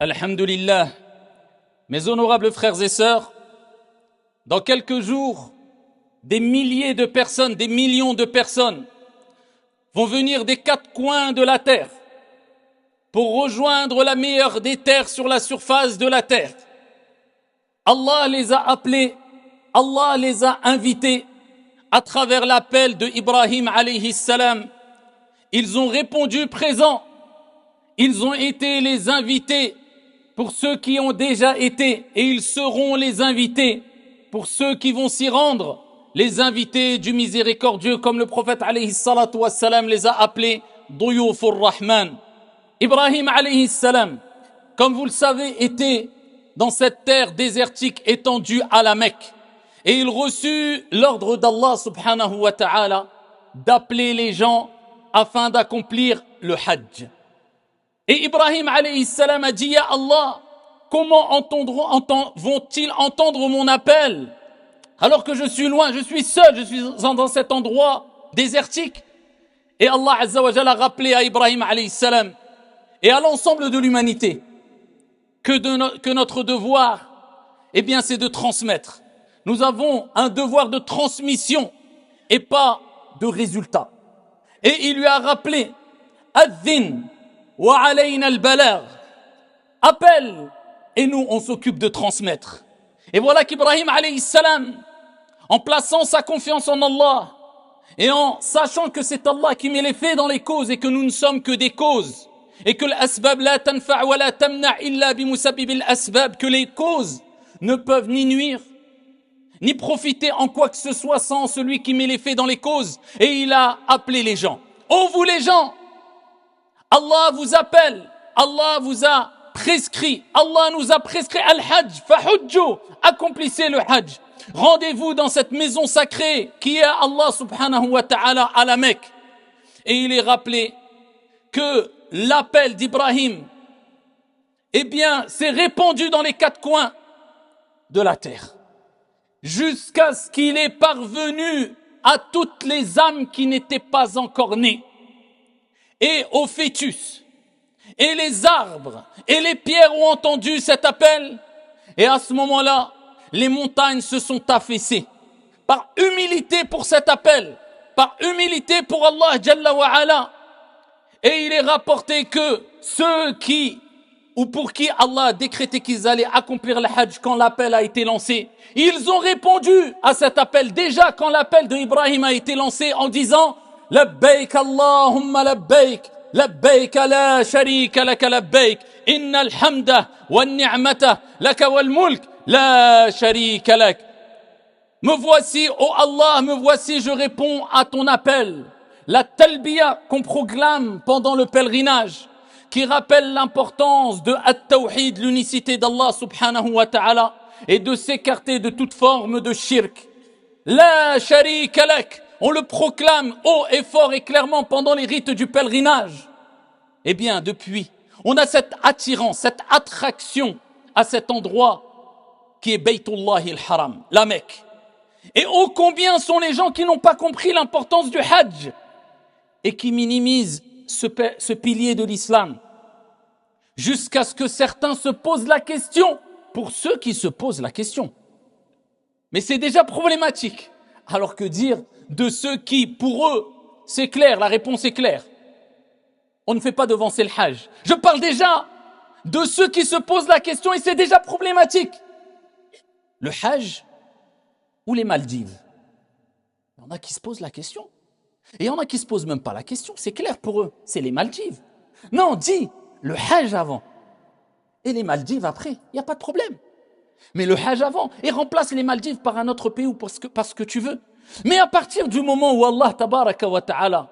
Alhamdulillah, mes honorables frères et sœurs, dans quelques jours, des milliers de personnes, des millions de personnes vont venir des quatre coins de la terre pour rejoindre la meilleure des terres sur la surface de la terre. Allah les a appelés, Allah les a invités à travers l'appel de Ibrahim alayhi salam. Ils ont répondu présent, ils ont été les invités pour ceux qui ont déjà été et ils seront les invités pour ceux qui vont s'y rendre, les invités du miséricordieux comme le prophète alayhi salatu wassalam les a appelés Duyufur Rahman. Ibrahim alayhi salam, comme vous le savez, était dans cette terre désertique étendue à la Mecque et il reçut l'ordre d'Allah subhanahu wa ta'ala d'appeler les gens afin d'accomplir le Hajj. Et Ibrahim alayhi salam a dit, Ya Allah, comment vont-ils entendre mon appel alors que je suis loin, je suis seul, je suis dans cet endroit désertique? Et Allah azza wa jalla a rappelé à Ibrahim alayhi salam et à l'ensemble de l'humanité que notre devoir, eh bien, c'est de transmettre. Nous avons un devoir de transmission et pas de résultat. Et il lui a rappelé, Adhin wa alayna al-balagh, appelle, et nous on s'occupe de transmettre. Et voilà qu'Ibrahim alayhi salam, en plaçant sa confiance en Allah et en sachant que c'est Allah qui met les faits dans les causes et que nous ne sommes que des causes et que l'asbab la tanfa' wa la tamna' illa bimusabbib al-asbab, que les causes ne peuvent ni nuire ni profiter en quoi que ce soit sans celui qui met les faits dans les causes. Et il a appelé les gens. Oh vous les gens, Allah vous appelle, Allah vous a prescrit, Allah nous a prescrit al-hajj, fahujju, accomplissez le hajj. Rendez-vous dans cette maison sacrée qui est Allah subhanahu wa ta'ala à la Mecque. Et il est rappelé que l'appel d'Ibrahim, eh bien, s'est répandu dans les quatre coins de la terre, jusqu'à ce qu'il est parvenu à toutes les âmes qui n'étaient pas encore nées, et aux fœtus, et les arbres, et les pierres ont entendu cet appel, et à ce moment-là, les montagnes se sont affaissées, par humilité pour cet appel, par humilité pour Allah Jalla wa Ala. Et il est rapporté que ceux qui, ou pour qui Allah a décrété qu'ils allaient accomplir le Hajj quand l'appel a été lancé, ils ont répondu à cet appel déjà quand l'appel de Ibrahim a été lancé en disant Labbaik Allahumma labbaik, labbaik la sharika laka labbaik, innal hamda wan ni'mata laka wal mulk la sharika lak. Me voici, oh Allah, me voici, je réponds à ton appel. La talbiya qu'on proclame pendant le pèlerinage, qui rappelle l'importance de at-tawhid, l'unicité d'Allah subhanahu wa ta'ala, et de s'écarter de toute forme de shirk. La sharika lak, on le proclame haut et fort et clairement pendant les rites du pèlerinage. Eh bien, depuis, on a cette attirance, cette attraction à cet endroit qui est Baytullahi al-Haram, la Mecque. Et ô combien sont les gens qui n'ont pas compris l'importance du Hajj et qui minimisent ce pilier de l'islam, jusqu'à ce que certains se posent la question, pour ceux qui se posent la question. Mais c'est déjà problématique. Alors que dire de ceux qui, pour eux, c'est clair, la réponse est claire. On ne fait pas devancer le Hajj. Je parle déjà de ceux qui se posent la question et c'est déjà problématique. Le Hajj ou les Maldives? Il y en a qui se posent la question. Et il y en a qui se posent même pas la question. C'est clair pour eux, c'est les Maldives. Non, dis le Hajj avant et les Maldives après, il n'y a pas de problème. Mais le Hajj avant et remplace les Maldives par un autre pays ou parce que tu veux. Mais à partir du moment où Allah tabaraka wa ta'ala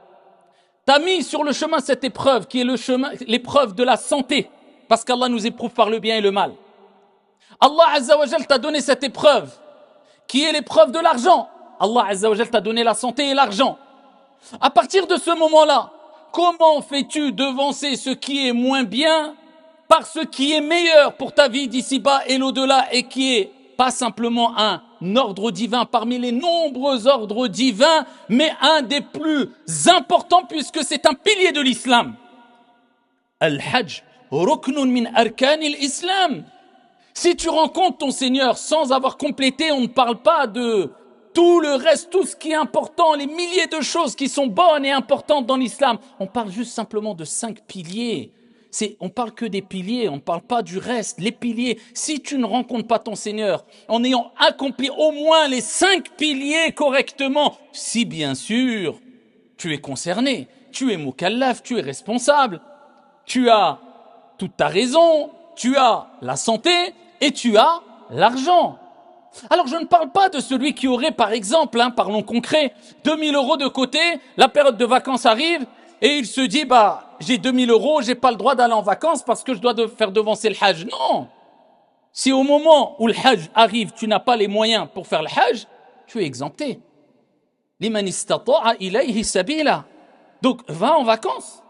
t'a mis sur le chemin cette épreuve qui est l'épreuve de la santé, parce qu'Allah nous éprouve par le bien et le mal. Allah azza wa jal t'a donné cette épreuve qui est l'épreuve de l'argent. Allah azza wa jal t'a donné la santé et l'argent. À partir de ce moment-là, comment fais-tu devancer ce qui est moins bien par ce qui est meilleur pour ta vie d'ici-bas et l'au-delà et qui est pas simplement un ordre divin parmi les nombreux ordres divins, mais un des plus importants puisque c'est un pilier de l'islam. Al-Hajj ruknun min arkanil islam. Si tu rencontres ton Seigneur sans avoir complété, on ne parle pas de tout le reste, tout ce qui est important, les milliers de choses qui sont bonnes et importantes dans l'islam. On parle juste simplement de 5 piliers. On parle que des piliers, on ne parle pas du reste. Les piliers, si tu ne rencontres pas ton Seigneur en ayant accompli au moins les 5 piliers correctement, si bien sûr tu es concerné, tu es mukallaf, tu es responsable, tu as toute ta raison, tu as la santé et tu as l'argent. Alors je ne parle pas de celui qui aurait par exemple, parlons concret, 2000 € de côté, la période de vacances arrive et il se dit j'ai 2000 €, j'ai pas le droit d'aller en vacances parce que je dois faire devancer le hajj. Non. Si au moment où le hajj arrive, tu n'as pas les moyens pour faire le hajj, tu es exempté. Liman istata'a ilayhi sabila. Donc va en vacances.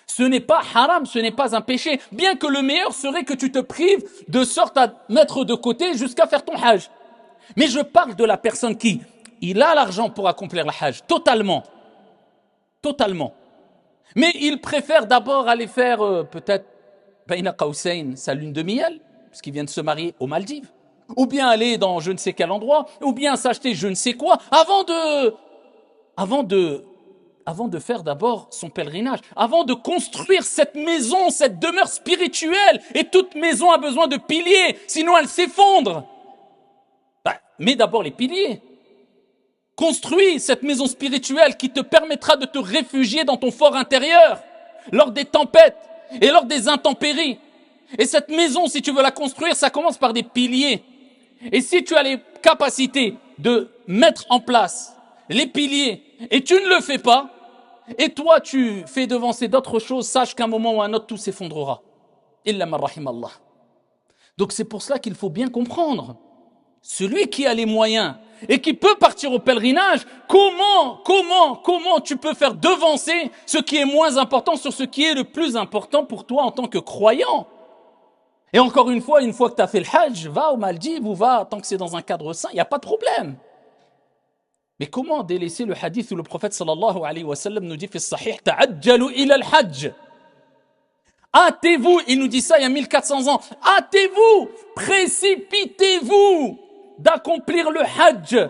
Ce n'est pas haram, ce n'est pas un péché, bien que le meilleur serait que tu te prives de sorte à mettre de côté jusqu'à faire ton hajj. Mais je parle de la personne qui, il a l'argent pour accomplir le hajj, totalement. Mais il préfère d'abord aller faire peut-être Bayna Qawsayn, sa lune de miel, parce qu'il vient de se marier aux Maldives, ou bien aller dans je ne sais quel endroit, ou bien s'acheter je ne sais quoi, avant de faire d'abord son pèlerinage, avant de construire cette maison, cette demeure spirituelle. Et toute maison a besoin de piliers, sinon elle s'effondre. Mets d'abord les piliers. Construis cette maison spirituelle qui te permettra de te réfugier dans ton fort intérieur, lors des tempêtes et lors des intempéries. Et cette maison, si tu veux la construire, ça commence par des piliers. Et si tu as les capacités de mettre en place les piliers et tu ne le fais pas, et toi tu fais devancer d'autres choses, sache qu'à un moment ou à un autre tout s'effondrera. Illa man rahim Allah. Donc c'est pour cela qu'il faut bien comprendre. Celui qui a les moyens et qui peut partir au pèlerinage, comment tu peux faire devancer ce qui est moins important sur ce qui est le plus important pour toi en tant que croyant? Et encore une fois que tu as fait le hajj, va aux Maldives ou va, tant que c'est dans un cadre sain, il n'y a pas de problème. Mais comment délaisser le hadith où le prophète sallallahu alayhi wa sallam nous dit fi sahih ta'ajjalu ila al-hajj. Hâtez-vous, il nous dit ça il y a 1400 ans. Hâtez-vous, précipitez-vous d'accomplir le hajj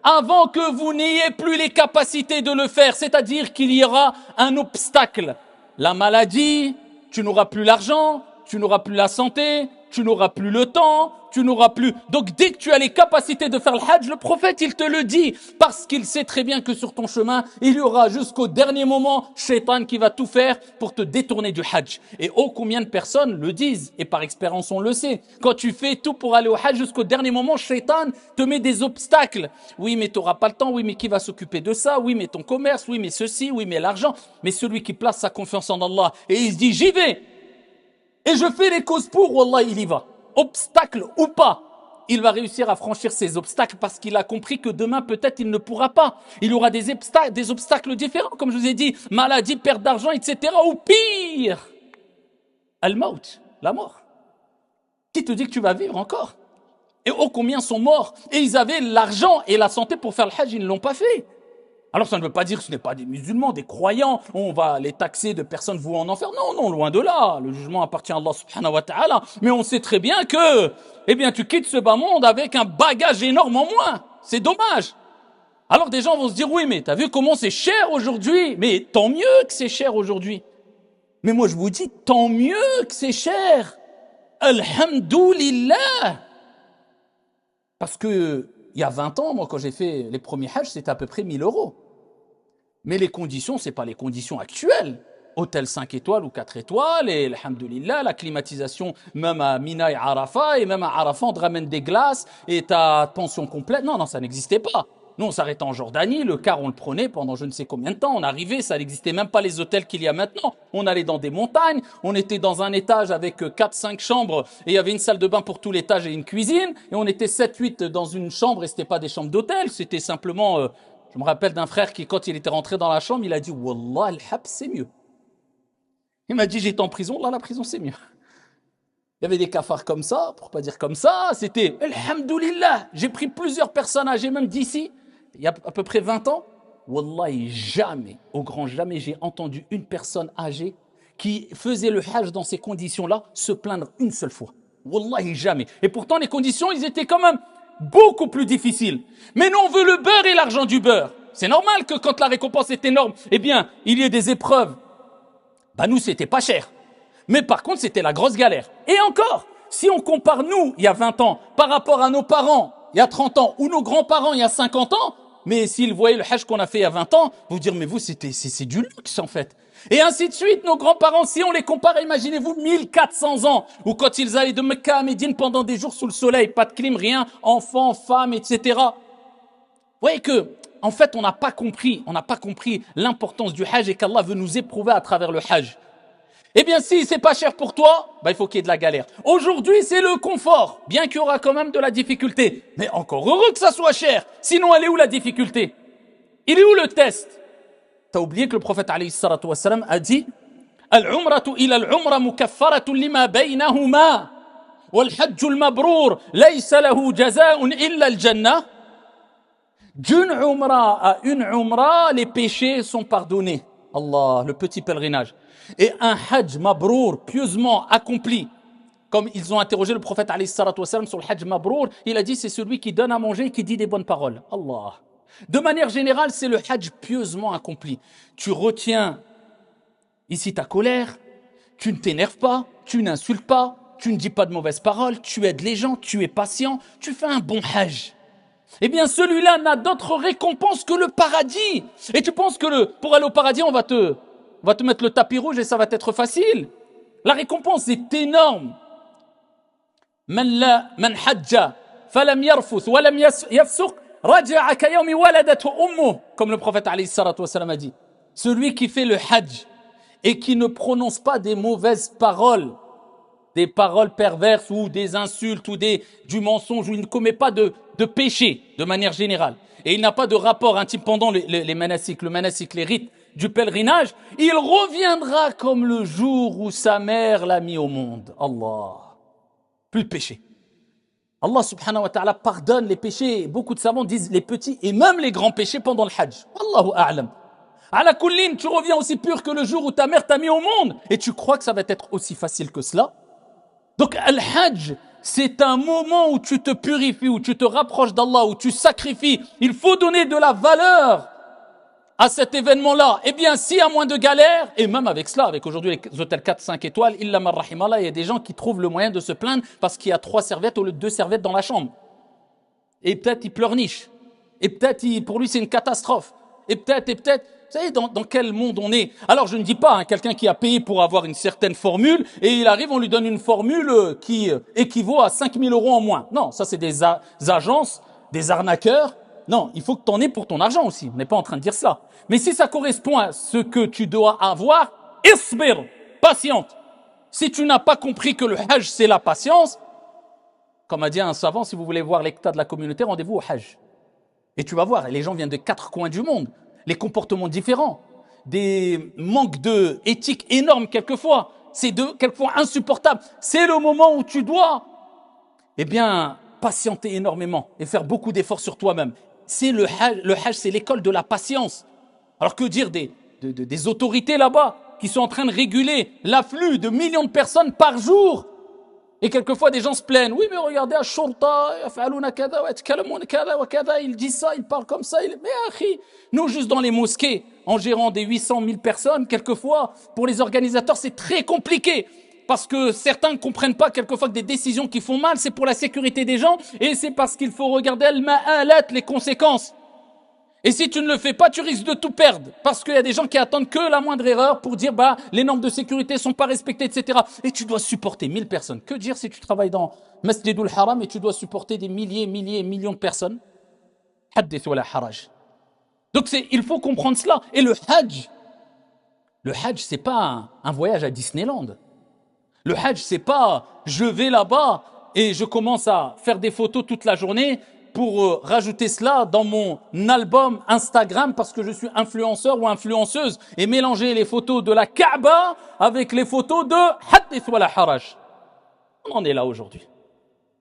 avant que vous n'ayez plus les capacités de le faire, c'est-à-dire qu'il y aura un obstacle. La maladie, tu n'auras plus l'argent, tu n'auras plus la santé, tu n'auras plus le temps, tu n'auras plus... Donc dès que tu as les capacités de faire le hajj, le prophète il te le dit, parce qu'il sait très bien que sur ton chemin, il y aura jusqu'au dernier moment Shaitan qui va tout faire pour te détourner du hajj. Et oh combien de personnes le disent, et par expérience on le sait, quand tu fais tout pour aller au hajj, jusqu'au dernier moment, Shaitan te met des obstacles. Oui mais tu n'auras pas le temps, oui mais qui va s'occuper de ça, oui mais ton commerce, oui mais ceci, oui mais l'argent. Mais celui qui place sa confiance en Allah et il se dit j'y vais, et je fais les causes pour, wallah, il y va. Obstacle ou pas, il va réussir à franchir ces obstacles parce qu'il a compris que demain, peut-être, il ne pourra pas. Il y aura des obstacles différents, comme je vous ai dit, maladie, perte d'argent, etc. Ou pire, al-maut, la mort. Qui te dit que tu vas vivre encore? Et oh, combien sont morts? Et ils avaient l'argent et la santé pour faire le hajj, ils ne l'ont pas fait. Alors ça ne veut pas dire que ce n'est pas des musulmans, des croyants, on va les taxer de personnes vouant en enfer. Non, loin de là. Le jugement appartient à Allah subhanahu wa ta'ala. Mais on sait très bien que, tu quittes ce bas monde avec un bagage énorme en moins. C'est dommage. Alors des gens vont se dire, oui, mais t'as vu comment c'est cher aujourd'hui? Mais tant mieux que c'est cher aujourd'hui. Mais moi je vous dis, tant mieux que c'est cher. Alhamdulillah. Parce que, il y a 20 ans, moi quand j'ai fait les premiers hajj, c'était à peu près 1000 €. Mais les conditions, c'est pas les conditions actuelles. Hôtel 5 étoiles ou 4 étoiles, et alhamdoulilah, la climatisation, même à Mina et Arafat, et même à Arafat, on te ramène des glaces, et ta pension complète. Non, ça n'existait pas. Nous, on s'arrêtait en Jordanie, le car, on le prenait pendant je ne sais combien de temps. On arrivait, ça n'existait même pas les hôtels qu'il y a maintenant. On allait dans des montagnes, on était dans un étage avec 4-5 chambres, et il y avait une salle de bain pour tout l'étage et une cuisine, et on était 7-8 dans une chambre, et c'était pas des chambres d'hôtel, c'était simplement... Je me rappelle d'un frère qui, quand il était rentré dans la chambre, il a dit « Wallah, al-hab, c'est mieux ». Il m'a dit « J'étais en prison, là, la prison, c'est mieux ». Il y avait des cafards comme ça, pour pas dire comme ça, c'était « Alhamdoulilah ». J'ai pris plusieurs personnes âgées, même d'ici, il y a à peu près 20 ans. Wallahi, jamais, au grand jamais, j'ai entendu une personne âgée qui faisait le hajj dans ces conditions-là se plaindre une seule fois. Wallahi, jamais. Et pourtant, les conditions, ils étaient quand même beaucoup plus difficiles. Mais nous, on veut le beurre et l'argent du beurre. C'est normal que quand la récompense est énorme, eh bien, il y ait des épreuves. Bah, nous, c'était pas cher. Mais par contre, c'était la grosse galère. Et encore, si on compare nous, il y a 20 ans, par rapport à nos parents, il y a 30 ans, ou nos grands-parents, il y a 50 ans, mais s'ils voyaient le hajj qu'on a fait il y a 20 ans, vous dire, mais vous, c'est du luxe, en fait. Et ainsi de suite, nos grands-parents, si on les compare, imaginez-vous 1400 ans, ou quand ils allaient de Mecca à Médine pendant des jours sous le soleil, pas de clim, rien, enfants, femmes, etc. Vous voyez que, en fait, on n'a pas compris l'importance du hajj et qu'Allah veut nous éprouver à travers le hajj. Eh bien, si c'est pas cher pour toi, bah, il faut qu'il y ait de la galère. Aujourd'hui, c'est le confort, bien qu'il y aura quand même de la difficulté. Mais encore heureux que ça soit cher. Sinon, elle est où la difficulté? Il est où le test? T'as oublié que le prophète alayhi salatu wassalam a dit Al-umratu ila al-umra mukaffaratun lima baynahuma wal-hajju al-mabrour laysa lahu jaza'un illa al-jannah. D'une umra à une umra, les péchés sont pardonnés. Allah, le petit pèlerinage. Et un hajj mabrour, pieusement accompli, comme ils ont interrogé le prophète alayhi salatu wassalam sur le hajj mabrour, il a dit c'est celui qui donne à manger et qui dit des bonnes paroles. Allah. De manière générale, c'est le hajj pieusement accompli. Tu retiens ici ta colère, tu ne t'énerves pas, tu n'insultes pas, tu ne dis pas de mauvaises paroles, tu aides les gens, tu es patient, tu fais un bon hajj. Eh bien, celui-là n'a d'autre récompense que le paradis. Et tu penses que pour aller au paradis, on va te mettre le tapis rouge et ça va être facile. La récompense est énorme. Man hajja falam yarfuth wa lam yafsuq raja'a ka yawmi waladathu ummuh, comme le prophète alayhi salatu wassalam a dit. Celui qui fait le hajj et qui ne prononce pas des mauvaises paroles, des paroles perverses ou des insultes ou du mensonge, où il ne commet pas de péché de manière générale, et il n'a pas de rapport intime pendant les manasik, les rites du pèlerinage, il reviendra comme le jour où sa mère l'a mis au monde. Allah. Plus de péché. Allah subhanahu wa ta'ala pardonne les péchés. Beaucoup de savants disent les petits et même les grands péchés pendant le hajj. Allahu a'lam. Ala kullin, tu reviens aussi pur que le jour où ta mère t'a mis au monde. Et tu crois que ça va être aussi facile que cela? Donc, al-hajj, c'est un moment où tu te purifies, où tu te rapproches d'Allah, où tu sacrifies. Il faut donner de la valeur à cet événement-là. Eh bien, s'il y a moins de galères, et même avec cela, avec aujourd'hui les hôtels 4-5 étoiles, illa man rahimallah, il y a des gens qui trouvent le moyen de se plaindre parce qu'il y a 3 serviettes au lieu de 2 serviettes dans la chambre. Et peut-être il pleurniche. Et peut-être pour lui c'est une catastrophe. Et peut-être. Vous savez dans quel monde on est? Alors je ne dis pas quelqu'un qui a payé pour avoir une certaine formule et il arrive, on lui donne une formule qui équivaut à 5 000 € en moins. Non, ça c'est des agences, des arnaqueurs. Non, il faut que tu en aies pour ton argent aussi. On n'est pas en train de dire ça. Mais si ça correspond à ce que tu dois avoir, isbir, patiente. Si tu n'as pas compris que le hajj c'est la patience, comme a dit un savant, si vous voulez voir l'état de la communauté, rendez-vous au hajj. Et tu vas voir, les gens viennent de 4 coins du monde. Les comportements différents, des manques de éthique énormes quelquefois, c'est quelquefois insupportable. C'est le moment où tu dois, eh bien, patienter énormément et faire beaucoup d'efforts sur toi-même. C'est le hajj, c'est l'école de la patience. Alors que dire des autorités là-bas qui sont en train de réguler l'afflux de millions de personnes par jour? Et quelquefois, des gens se plaignent. Oui, mais regardez, il dit ça, il parle comme ça. Mais akhi, nous, juste dans les mosquées, en gérant des 800 000 personnes, quelquefois, pour les organisateurs, c'est très compliqué. Parce que certains ne comprennent pas quelquefois que des décisions qui font mal, c'est pour la sécurité des gens. Et c'est parce qu'il faut regarder les conséquences. Et si tu ne le fais pas, tu risques de tout perdre. Parce qu'il y a des gens qui attendent que la moindre erreur pour dire les normes de sécurité sont pas respectées, etc. Et tu dois supporter 1000 personnes. Que dire si tu travailles dans Masjidul Haram et tu dois supporter des millions de personnes? Haddith wala haraj. Donc il faut comprendre cela. Et le hajj, c'est pas un voyage à Disneyland. Le hajj, c'est pas je vais là-bas et je commence à faire des photos toute la journée pour rajouter cela dans mon album Instagram parce que je suis influenceur ou influenceuse et mélanger les photos de la Kaaba avec les photos de Haddith wala haraj. On en est là aujourd'hui.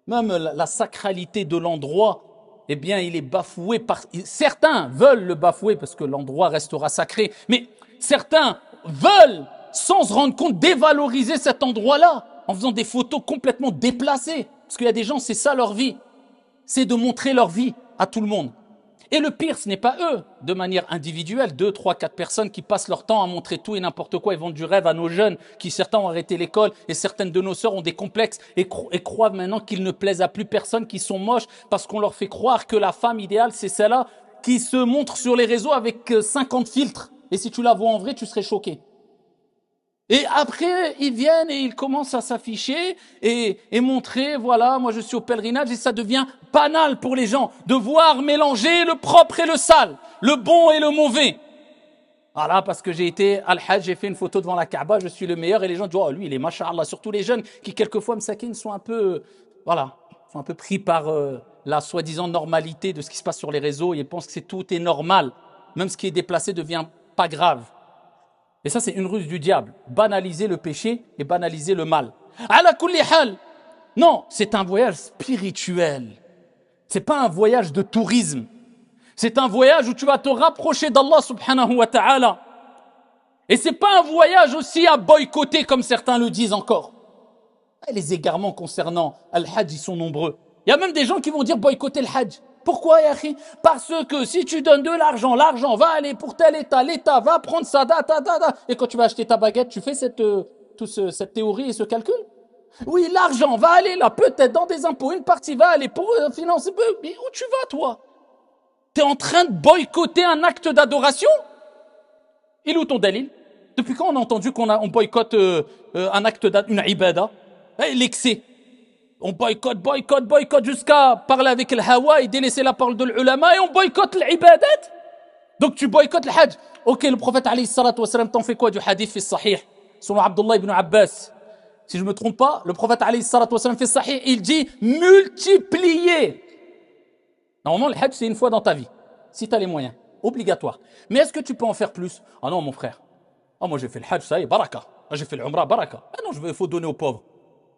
Même la sacralité de l'endroit, eh bien, il est bafoué certains veulent le bafouer parce que l'endroit restera sacré, mais certains veulent sans se rendre compte, dévaloriser cet endroit-là, en faisant des photos complètement déplacées. Parce qu'il y a des gens, c'est ça leur vie. C'est de montrer leur vie à tout le monde. Et le pire, ce n'est pas eux, de manière individuelle, 2, 3, 4 personnes qui passent leur temps à montrer tout et n'importe quoi. Ils vendent du rêve à nos jeunes, qui certains ont arrêté l'école, et certaines de nos sœurs ont des complexes et croient maintenant qu'ils ne plaisent à plus personne, qu'ils sont moches, parce qu'on leur fait croire que la femme idéale, c'est celle-là qui se montre sur les réseaux avec 50 filtres. Et si tu la vois en vrai, tu serais choqué. Et après, ils viennent et ils commencent à s'afficher et montrer, voilà, moi je suis au pèlerinage, et ça devient banal pour les gens de voir mélanger le propre et le sale, le bon et le mauvais. Voilà, parce que j'ai été à Al-Hajj, j'ai fait une photo devant la Kaaba, je suis le meilleur, et les gens disent, oh lui il est masha'Allah, surtout les jeunes qui quelquefois, msakin, sont un peu, voilà, sont un peu pris par la soi-disant normalité de ce qui se passe sur les réseaux, et ils pensent que tout est normal, même ce qui est déplacé devient pas grave. Et ça, c'est une ruse du diable. Banaliser le péché et banaliser le mal. Ala kulli hal. Non, c'est un voyage spirituel. C'est pas un voyage de tourisme. C'est un voyage où tu vas te rapprocher d'Allah subhanahu wa ta'ala. Et c'est pas un voyage aussi à boycotter comme certains le disent encore. Et les égarements concernant Al-Hajj, ils sont nombreux. Il y a même des gens qui vont dire boycotter le Hajj. Pourquoi, Yahi? Parce que si tu donnes de l'argent, l'argent va aller pour tel État, l'État va prendre ça, et quand tu vas acheter ta baguette, tu fais cette théorie et ce calcul? Oui, l'argent va aller là, peut-être dans des impôts, une partie va aller pour financer. Mais où tu vas, toi? T'es en train de boycotter un acte d'adoration? Il est où ton dalil? Depuis quand on a entendu qu'on boycotte un acte une ibada? L'excès. On boycotte jusqu'à parler avec le hawa et délaisser la parole de l'ulama, et on boycotte l'ibadat. Donc tu boycottes le hajj. Ok, le prophète alayhi salatu wa salam, t'en fais quoi du hadith fi sahih selon Abdullah ibn Abbas? Si je me trompe pas, le prophète alayhi salatu wa salam fi sahih, il dit multiplier. Normalement le hajj c'est une fois dans ta vie, si tu as les moyens, obligatoire. Mais est-ce que tu peux en faire plus? Ah non mon frère. Ah moi j'ai fait le hajj, ça y est, baraka. Ah, j'ai fait le umrah, baraka. Ah non, il faut donner aux pauvres.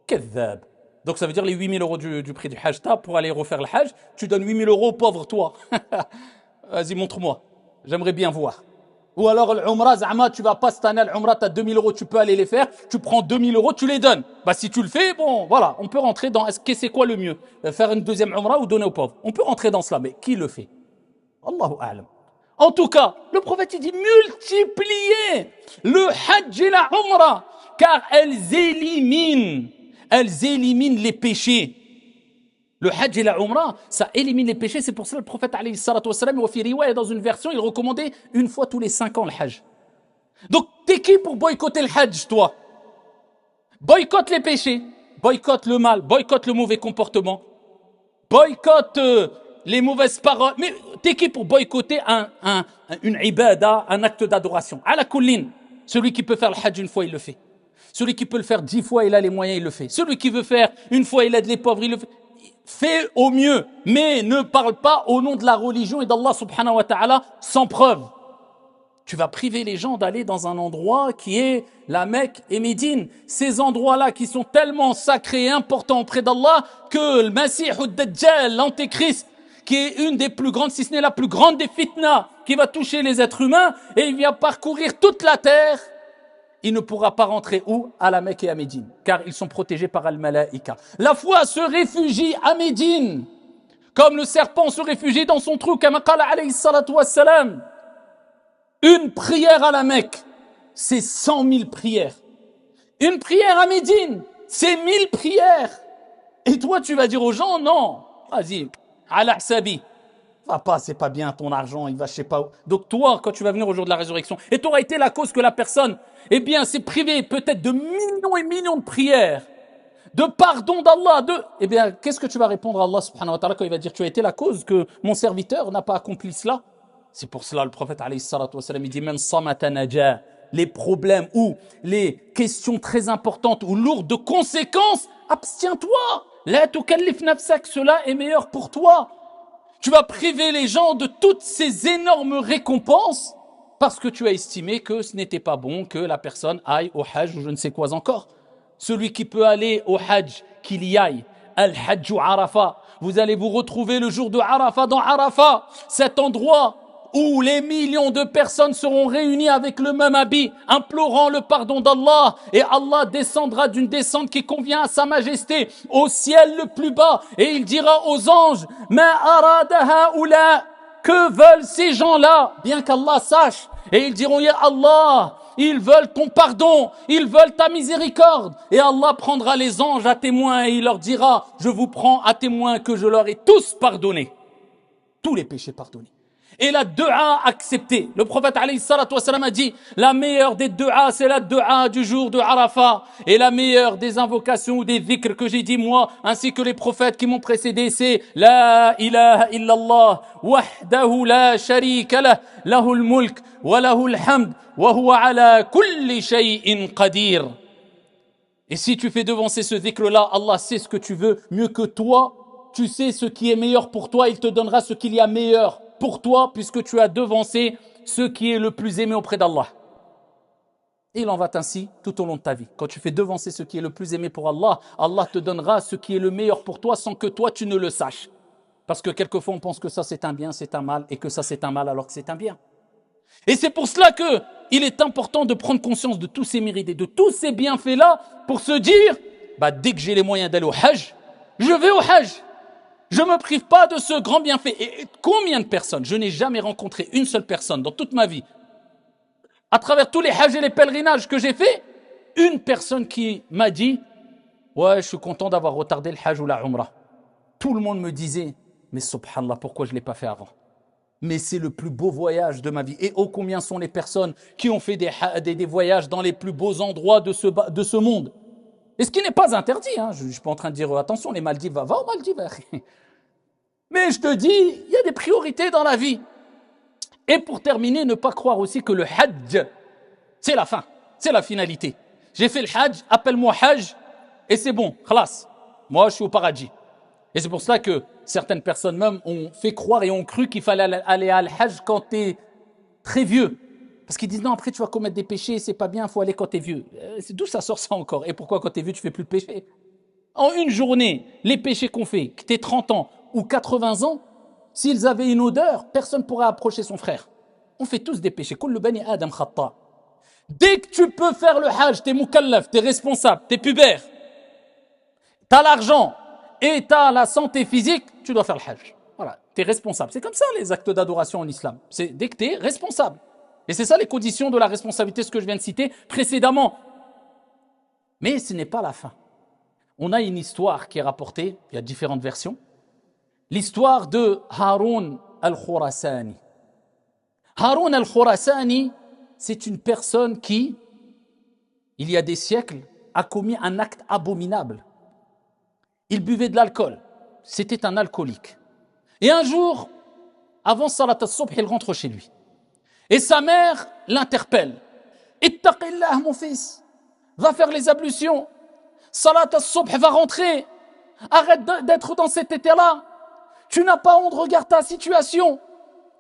Kadhab. Donc ça veut dire les 8 000 euros du prix du hajj, pour aller refaire le hajj, tu donnes 8 000 euros pauvre toi. Vas-y, montre-moi. J'aimerais bien voir. Ou alors l'umrah, zama, tu vas pas cette année, l'umrah, tu as 2 000 euros, tu peux aller les faire, tu prends 2 000 euros, tu les donnes. Bah si tu le fais, bon, voilà, on peut rentrer dans, est-ce que c'est quoi le mieux? Faire une deuxième umrah ou donner aux pauvres? On peut rentrer dans cela, mais qui le fait? Allahu a'lam. En tout cas, le prophète il dit multipliez le hajj et la umrah, car elles éliminent les péchés. Le hajj et la umrah, ça élimine les péchés. C'est pour ça que le prophète alayhi salatu wassalam, wa fi riwaya, dans une version, il recommandait une fois tous les 5 ans le hajj. Donc t'es qui pour boycotter le hajj, toi? Boycotte les péchés, boycotte le mal, boycotte le mauvais comportement, boycotte les mauvaises paroles. Mais t'es qui pour boycotter une ibada, un acte d'adoration? Ala kullin, celui qui peut faire le hajj une fois, il le fait. Celui qui peut le faire 10 fois, il a les moyens, il le fait. Celui qui veut faire une fois, il aide les pauvres, il le fait. Fais au mieux, mais ne parle pas au nom de la religion et d'Allah subhanahu wa ta'ala sans preuve. Tu vas priver les gens d'aller dans un endroit qui est la Mecque et Médine. Ces endroits-là qui sont tellement sacrés et importants auprès d'Allah que le Masih ad-Dajjal, l'Antéchrist, qui est une des plus grandes, si ce n'est la plus grande des fitnas, qui va toucher les êtres humains, et il vient parcourir toute la terre, il ne pourra pas rentrer où? À la Mecque et à Médine, car ils sont protégés par Al-Malaïka. La foi se réfugie à Médine, comme le serpent se réfugie dans son trou, comme qala alayhi salatu wassalam. Une prière à la Mecque, c'est 100 000 prières. Une prière à Médine, c'est 1000 prières. Et toi, tu vas dire aux gens, non, vas-y, ala hsabi. Va pas, c'est pas bien, ton argent, il va je sais pas où. Donc toi, quand tu vas venir au jour de la résurrection, et tu auras été la cause que la personne, eh bien, s'est privée peut-être de millions et millions de prières, de pardon d'Allah, eh bien, qu'est-ce que tu vas répondre à Allah subhanahu wa ta'ala quand il va dire, tu as été la cause que mon serviteur n'a pas accompli cela? C'est pour cela le prophète alayhi salatu wassalam, il dit, man samata naja. Les problèmes ou les questions très importantes ou lourdes de conséquences, abstiens-toi. La tukallif nafsak, cela est meilleur pour toi. Tu vas priver les gens de toutes ces énormes récompenses parce que tu as estimé que ce n'était pas bon que la personne aille au hajj ou je ne sais quoi encore. Celui qui peut aller au hajj, qu'il y aille. Al-Hajj Arafat. Vous allez vous retrouver le jour de Arafat dans Arafat, cet endroit où les millions de personnes seront réunies avec le même habit, implorant le pardon d'Allah, et Allah descendra d'une descente qui convient à sa majesté au ciel le plus bas, et il dira aux anges, Ma arada haoula, que veulent ces gens-là, bien qu'Allah sache, et ils diront, Ya Allah, ils veulent ton pardon, ils veulent ta miséricorde, et Allah prendra les anges à témoin, et il leur dira, je vous prends à témoin que je leur ai tous pardonné, tous les péchés pardonnés. Et la dua acceptée. Le prophète alayhi salatu wassalam a dit, la meilleure des duas, c'est la dua du jour de Arafat. Et la meilleure des invocations ou des dhikrs que j'ai dit moi, ainsi que les prophètes qui m'ont précédé, c'est La ilaha illallah, wahdahu la sharika lah, lahul mulk, wa lahul hamd, wa huwa ala kulli shay'in qadir. Et si tu fais devancer ce dhikr-là, Allah sait ce que tu veux mieux que toi. Tu sais ce qui est meilleur pour toi, il te donnera ce qu'il y a meilleur pour toi, puisque tu as devancé ce qui est le plus aimé auprès d'Allah. Et il en va ainsi tout au long de ta vie. Quand tu fais devancer ce qui est le plus aimé pour Allah, Allah te donnera ce qui est le meilleur pour toi sans que toi tu ne le saches. Parce que quelquefois on pense que ça c'est un bien, c'est un mal, et que ça c'est un mal alors que c'est un bien. Et c'est pour cela que il est important de prendre conscience de tous ces mérites et de tous ces bienfaits-là pour se dire, dès que j'ai les moyens d'aller au Hajj, je vais au Hajj. Je ne me prive pas de ce grand bienfait. Et combien de personnes, je n'ai jamais rencontré une seule personne dans toute ma vie, à travers tous les hajj et les pèlerinages que j'ai fait, une personne qui m'a dit, ouais, je suis content d'avoir retardé le hajj ou la umrah. Tout le monde me disait, mais subhanallah, pourquoi je ne l'ai pas fait avant? Mais c'est le plus beau voyage de ma vie. Et ô combien sont les personnes qui ont fait des voyages dans les plus beaux endroits de ce monde. Et ce qui n'est pas interdit, hein. Je ne suis pas en train de dire attention, les Maldives, va aux Maldives. Mais je te dis, il y a des priorités dans la vie. Et pour terminer, ne pas croire aussi que le Hajj, c'est la fin, c'est la finalité. J'ai fait le Hajj, appelle-moi Hajj, et c'est bon, khalas. Moi, je suis au paradis. Et c'est pour cela que certaines personnes même ont fait croire et ont cru qu'il fallait aller à Hajj quand tu es très vieux. Parce qu'ils disent non, après tu vas commettre des péchés, c'est pas bien, il faut aller quand tu es vieux. C'est d'où ça sort ça encore? Et pourquoi quand tu es vieux, tu fais plus de péchés? En une journée, les péchés qu'on fait, que tu aies 30 ans ou 80 ans, s'ils avaient une odeur, personne ne pourrait approcher son frère. On fait tous des péchés. Kullu bani Adam khata. Dès que tu peux faire le Hajj, tu es mukallaf, tu es responsable, tu es pubère, tu as l'argent et tu as la santé physique, tu dois faire le Hajj. Voilà, tu es responsable. C'est comme ça les actes d'adoration en islam. C'est dès que tu es responsable. Et c'est ça les conditions de la responsabilité, ce que je viens de citer précédemment. Mais ce n'est pas la fin. On a une histoire qui est rapportée, il y a différentes versions. L'histoire de Haroun al-Khurasani. Haroun al-Khurasani, c'est une personne qui, il y a des siècles, a commis un acte abominable. Il buvait de l'alcool. C'était un alcoolique. Et un jour, avant Salat al-Subh, il rentre chez lui. Et sa mère l'interpelle. Ittaqillah, mon fils, va faire les ablutions. Salat al-Subh va rentrer. Arrête d'être dans cet état-là. Tu n'as pas honte, regarde ta situation.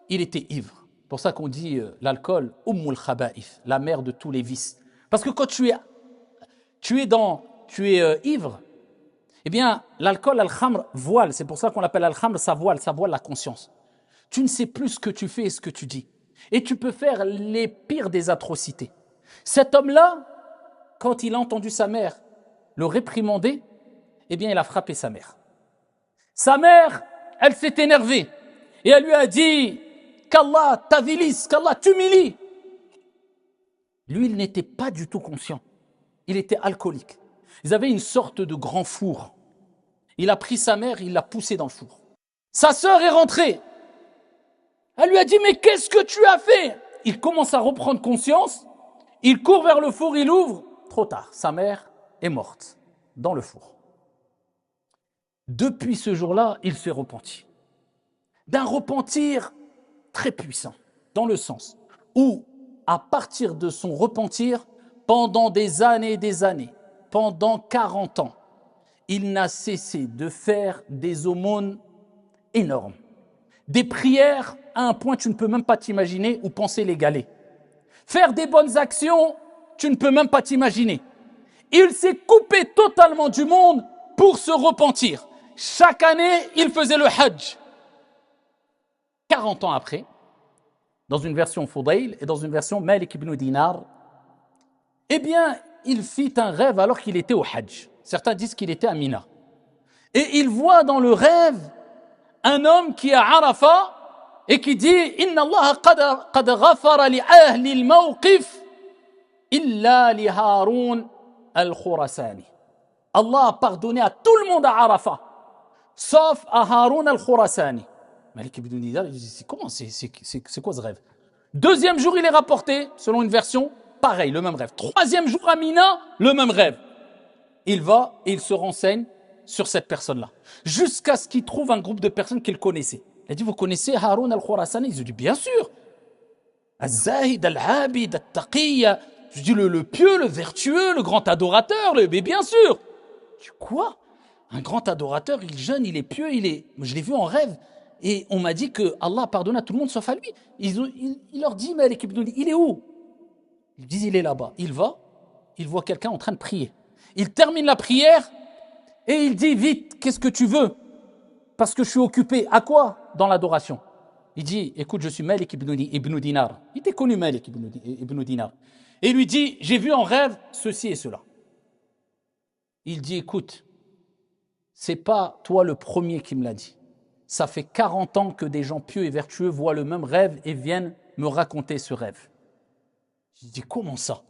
Il était ivre. C'est pour ça qu'on dit l'alcool, ummul khaba'ith, la mère de tous les vices. Parce que quand tu es ivre, eh bien, l'alcool, al-khamr, voile. C'est pour ça qu'on l'appelle al-khamr, ça voile la conscience. Tu ne sais plus ce que tu fais et ce que tu dis. Et tu peux faire les pires des atrocités. Cet homme-là, quand il a entendu sa mère le réprimander, eh bien, il a frappé sa mère. Sa mère, elle s'est énervée et elle lui a dit qu'Allah t'avilisse, qu'Allah t'humilie. Lui, il n'était pas du tout conscient. Il était alcoolique. Ils avaient une sorte de grand four. Il a pris sa mère, il l'a poussée dans le four. Sa sœur est rentrée. Elle lui a dit, mais qu'est-ce que tu as fait? Il commence à reprendre conscience. Il court vers le four, il ouvre. Trop tard, sa mère est morte dans le four. Depuis ce jour-là, il s'est repenti. D'un repentir très puissant, dans le sens où, à partir de son repentir, pendant des années, pendant 40 ans, il n'a cessé de faire des aumônes énormes. Des prières à un point que tu ne peux même pas t'imaginer ou penser l'égaler. Faire des bonnes actions, tu ne peux même pas t'imaginer. Il s'est coupé totalement du monde pour se repentir. Chaque année, il faisait le Hajj. 40 ans après, dans une version Fudayl et dans une version Malik ibn Dinar, eh bien, il fit un rêve alors qu'il était au Hajj. Certains disent qu'il était à Mina. Et il voit dans le rêve un homme qui est à Arafat et qui dit « Inna Allah qad ghafara li ahli al-mawqif illa li Haroun al-Khurasani » Allah a pardonné à tout le monde à Arafat, sauf à Haroun al-Khurasani. Malik ibn Dinar, il dit « Comment c'est quoi ce rêve ?» Deuxième jour, il est rapporté, selon une version, pareil, le même rêve. Troisième jour à Mina, le même rêve. Il va et il se renseigne sur cette personne-là, jusqu'à ce qu'il trouve un groupe de personnes qu'il connaissait. Il a dit, vous connaissez Haroun al-Khurasani? Ils ont dit, bien sûr. Al-Zahid, al-Abid, al-Taqiyya. Je dis, le pieux, le vertueux, le grand adorateur, mais bien sûr. Je dis, quoi? Un grand adorateur, il jeûne, il est pieux, je l'ai vu en rêve. Et on m'a dit que Allah pardonne à tout le monde sauf à lui. Il leur dit, Malik ibn Dinar, il est où? Ils disent, il est là-bas. Il va, il voit quelqu'un en train de prier. Il termine la prière et il dit, vite, qu'est-ce que tu veux? Parce que je suis occupé. À quoi? Dans l'adoration. Il dit, écoute, je suis Malik ibn Dinar. Il était connu, Malik ibn Dinar. Et il lui dit, j'ai vu en rêve ceci et cela. Il dit, écoute, c'est pas toi le premier qui me l'a dit. Ça fait 40 ans que des gens pieux et vertueux voient le même rêve et viennent me raconter ce rêve. Je dis, comment ça?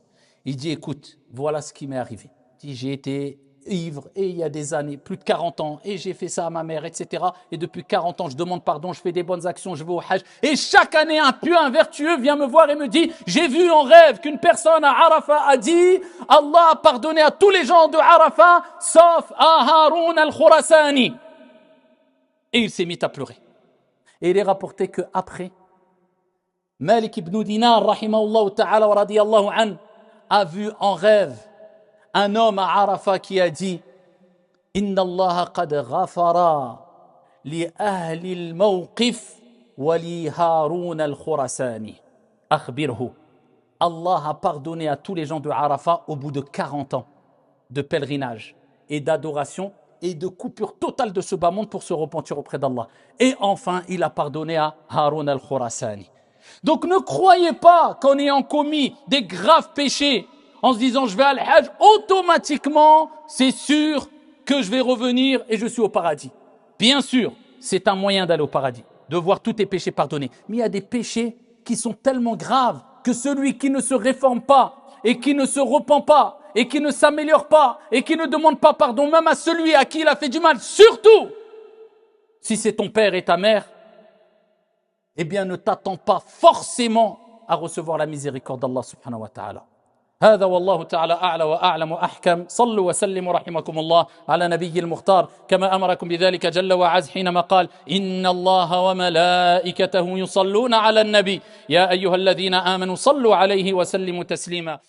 Il dit, écoute, voilà ce qui m'est arrivé. Il dit, j'ai été ivre et il y a des années, plus de 40 ans, et j'ai fait ça à ma mère, etc. Et depuis 40 ans, je demande pardon, je fais des bonnes actions, je vais au Hajj. Et chaque année, un pieux, un vertueux vient me voir et me dit, j'ai vu en rêve qu'une personne à Arafat a dit, Allah a pardonné à tous les gens de Arafat, sauf à Haroun al-Khurasani. Et il s'est mis à pleurer. Et il est rapporté qu'après, Malik ibn Dinar, rahimahullah ta'ala wa radiyallahu an, a vu en rêve un homme à Arafat qui a dit Inna Allah qad ghafara li ahli al-mawqif wa li Haroun al-Khurasani. Akhbirhu. Allah a pardonné à tous les gens de Arafat au bout de 40 ans de pèlerinage et d'adoration et de coupure totale de ce bas monde pour se repentir auprès d'Allah. Et enfin, il a pardonné à Haroun al-Khurasani. Donc ne croyez pas qu'en ayant commis des graves péchés, en se disant je vais à l'Hajj, automatiquement c'est sûr que je vais revenir et je suis au paradis. Bien sûr, c'est un moyen d'aller au paradis, de voir tous tes péchés pardonnés. Mais il y a des péchés qui sont tellement graves que celui qui ne se réforme pas et qui ne se repent pas et qui ne s'améliore pas et qui ne demande pas pardon même à celui à qui il a fait du mal, surtout si c'est ton père et ta mère, eh bien ne t'attends pas forcément à recevoir la miséricorde d'Allah subhanahu wa ta'ala. هذا والله تعالى أعلى وأعلم وأحكم صلوا وسلموا رحمكم الله على نبي المختار كما أمركم بذلك جل وعز حينما قال إن الله وملائكته يصلون على النبي يا أيها الذين آمنوا صلوا عليه وسلموا تسليما